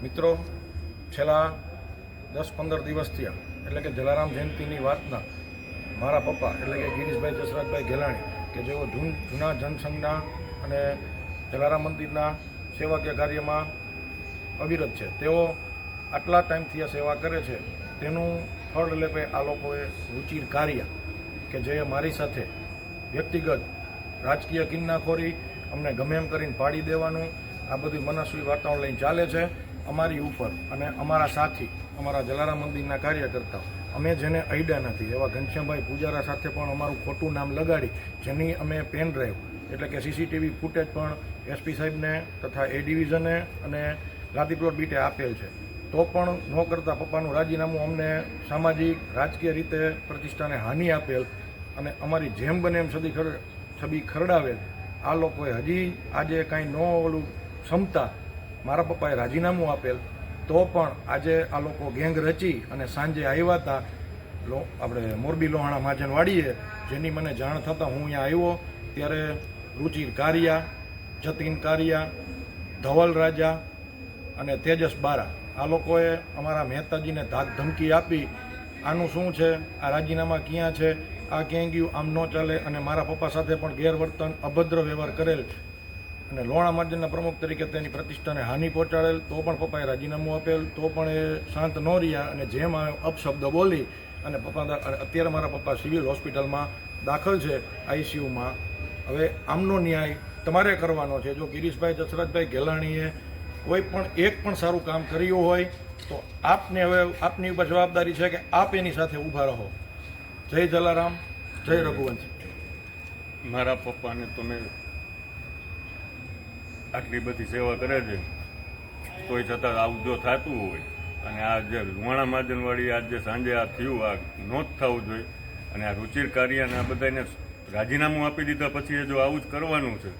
મિત્રો, છેલ્લા 10-15 દિવસ થયા એટલે કે જલારામ જયંતિની વાતના મારા પપ્પા એટલે કે ગિરીશભાઈ જસરાજભાઈ ગેલાણી કે જેઓ જૂના જનસંઘના અને જલારામ મંદિરના સેવાકીય કાર્યમાં અવિરત છે, તેઓ આટલા ટાઈમથી આ સેવા કરે છે તેનું ફળ એટલે કે આ લોકોએ રુચિર કાર્ય કે જે મારી સાથે વ્યક્તિગત રાજકીય કિન્નાખોરી અમને ગમે એમ કરીને પાડી દેવાનું આ બધી મનસ્વી વાર્તાઓ લઈને ચાલે છે અમારી ઉપર અને અમારા સાથી અમારા જલારામ મંદિરના કાર્યકર્તાઓ અમે જેને અડ્યા નથી એવા ઘનશ્યામભાઈ પૂજારા સાથે પણ અમારું ખોટું નામ લગાડી જેની અમે પેન ડ્રાઈવ એટલે કે સીસીટીવી ફૂટેજ પણ એસપી સાહેબને તથા એ ડિવિઝને અને ગાંધીપ્લોટ બીટે આપેલ છે, તો પણ ન કરતાં પપ્પાનું રાજીનામું અમને સામાજિક રાજકીય રીતે પ્રતિષ્ઠાને હાનિ આપેલ અને અમારી જેમ બને એમ છબી ખરડાવેલ આ લોકોએ હજી આજે કાંઈ ન ઓલું ક્ષમતા મારા પપ્પાએ રાજીનામું આપેલ તો પણ આજે આ લોકો ગેંગ રચી અને સાંજે આવ્યા હતા આપણે મોરબી લોહાણા મહાજનવાડીએ, જેની મને જાણ થતાં હું અહીંયા આવ્યો ત્યારે રુચિર કારિયા, જતીન કારિયા, ધવલ રાજા અને તેજસ બારા આ લોકોએ અમારા મહેતાજીને ધાક ધમકી આપી આનું શું છે, આ રાજીનામા ક્યાં છે, આ ક્યાં ગયું, આમ ન ચાલે અને મારા પપ્પા સાથે પણ ગેરવર્તન અભદ્ર વ્યવહાર કરેલ અને લોણા મહાજનના પ્રમુખ તરીકે તેની પ્રતિષ્ઠાને હાનિ પહોંચાડેલ તો પણ પપ્પાએ રાજીનામું આપેલ તો પણ એ શાંત ન રહ્યા અને જેમ અપશબ્દ બોલી અને અત્યારે મારા પપ્પા સિવિલ હોસ્પિટલમાં દાખલ છે આઈસીયુમાં. હવે આમનો ન્યાય તમારે કરવાનો છે. જો ગિરીશભાઈ જસરાજભાઈ ગેલાણીએ કોઈ પણ એક પણ સારું કામ કર્યું હોય તો આપને હવે આપની ઉપર જવાબદારી છે કે આપ એની સાથે ઊભા રહો. જય જલારામ, જય રઘુવંશ. મારા પપ્પાને તમે આટલી બધી સેવા કરે છે તોય છતાં આવું જો થતું હોય અને આ જે લુહાણા મહાજનવાડી આજ જે સાંજે આ થયું આ નોંધ થવું જોઈએ અને આ રુચિર કાર્ય અને આ બધાને રાજીનામું આપી દીધા પછી એ જો આવું જ કરવાનું છે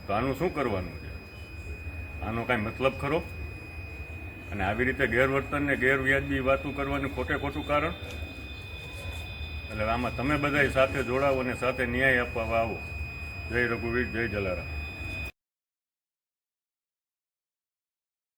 તો આનું શું કરવાનું છે? આનો કાંઈ મતલબ ખરો? અને આવી રીતે ગેરવર્તન ને ગેરવ્યાજબી વાતું કરવાનું ખોટે ખોટું કારણ. એટલે આમાં તમે બધા સાથે જોડાવો અને સાથે ન્યાય આપવા આવો. જય રઘુવીર, જય જલારામ.